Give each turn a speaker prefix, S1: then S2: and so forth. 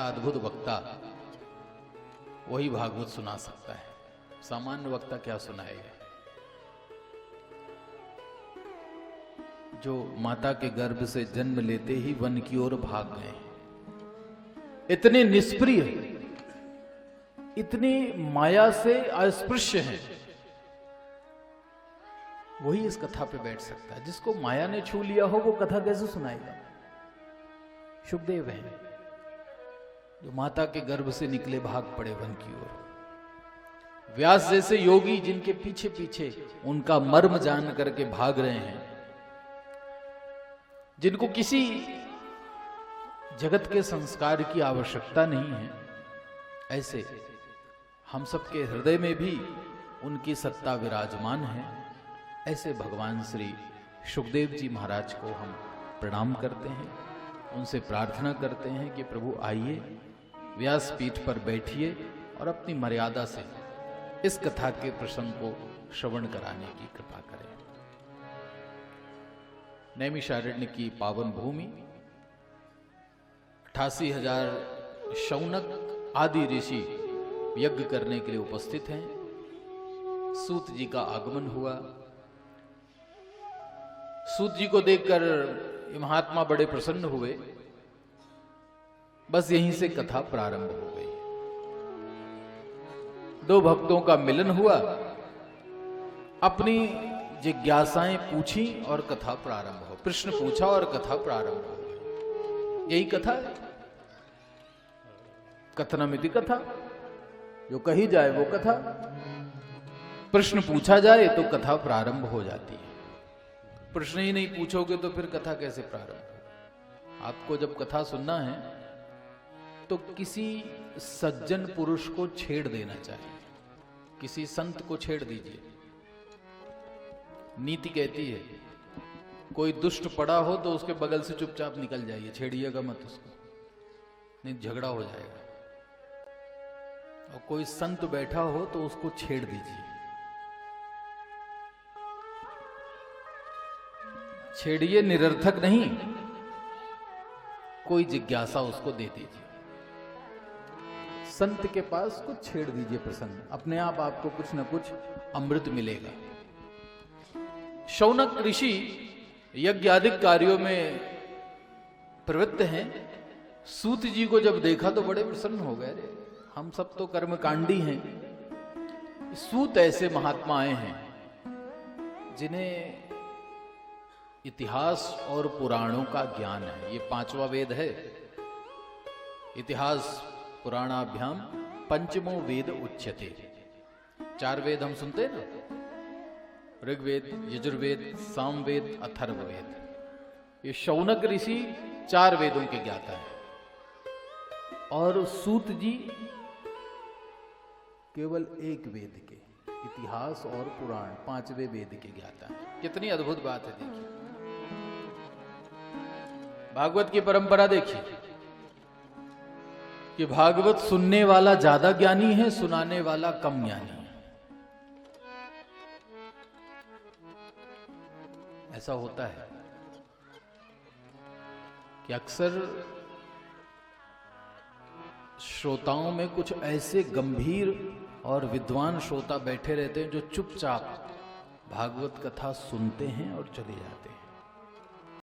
S1: अद्भुत वक्ता वही भागवत सुना सकता है, सामान्य वक्ता क्या सुनाएगा। जो माता के गर्भ से जन्म लेते ही वन की ओर भाग गए, इतने निष्प्रिय, इतनी माया से अस्पृश्य हैं, वही इस कथा पे बैठ सकता है। जिसको माया ने छू लिया हो वो कथा कैसे सुनाएगा। शुकदेव हैं जो माता के गर्भ से निकले भाग पड़े वन की ओर। व्यास जैसे योगी जिनके पीछे पीछे उनका मर्म जान करके भाग रहे हैं, जिनको किसी जगत के संस्कार की आवश्यकता नहीं है, ऐसे हम सबके हृदय में भी उनकी सत्ता विराजमान है। ऐसे भगवान श्री शुकदेव जी महाराज को हम प्रणाम करते हैं, उनसे प्रार्थना करते हैं कि प्रभु आइए, व्यासपीठ पर बैठिए और अपनी मर्यादा से इस कथा के प्रसंग को श्रवण कराने की कृपा करें। नैमिषारण्य की पावन भूमि, 88,000 शौनक आदि ऋषि यज्ञ करने के लिए उपस्थित हैं। सूत जी का आगमन हुआ। सूत जी को देखकर ये महात्मा बड़े प्रसन्न हुए। बस यहीं से कथा प्रारंभ हो गई। दो भक्तों का मिलन हुआ, अपनी जिज्ञासाएं पूछी और कथा प्रारंभ हो। प्रश्न पूछा और कथा प्रारंभ हो गई। यही कथा है, कथनमिति कथा। जो कही जाए वो कथा, प्रश्न पूछा जाए तो कथा प्रारंभ हो जाती है। प्रश्न ही नहीं पूछोगे तो फिर कथा कैसे प्रारंभ। आपको जब कथा सुनना है तो किसी सज्जन पुरुष को छेड़ देना चाहिए, किसी संत को छेड़ दीजिए। नीति कहती है कोई दुष्ट पड़ा हो तो उसके बगल से चुपचाप निकल जाइए, छेड़िएगा मत उसको, नहीं झगड़ा हो जाएगा। और कोई संत बैठा हो तो उसको छेड़ दीजिए। छेड़िए निरर्थक नहीं, कोई जिज्ञासा उसको दे दीजिए। संत के पास कुछ छेड़ दीजिए प्रसंग, अपने आप आपको कुछ न कुछ अमृत मिलेगा। शौनक ऋषि यज्ञ आदि कार्यों में प्रवृत्त हैं। सूत जी को जब देखा तो बड़े प्रसन्न हो गए। हम सब तो कर्मकांडी हैं, सूत ऐसे महात्मा आए हैं जिन्हें इतिहास और पुराणों का ज्ञान है। ये 5वां वेद है। इतिहास पुराणाभ्याम पंचमो वेद उच्यते। 4 वेद हम सुनते हैं ना, ऋग्वेद, यजुर्वेद, सामवेद, अथर्ववेद। ये शौनक ऋषि 4 वेदों के ज्ञाता है और सूत जी केवल 1 वेद के, इतिहास और पुराण 5वें वेद के ज्ञाता है। कितनी अद्भुत बात है। देखिए भागवत की परंपरा देखिए कि भागवत सुनने वाला ज्यादा ज्ञानी है, सुनाने वाला कम ज्ञानी है। ऐसा होता है कि अक्सर श्रोताओं में कुछ ऐसे गंभीर और विद्वान श्रोता बैठे रहते हैं जो चुपचाप भागवत कथा सुनते हैं और चले जाते हैं।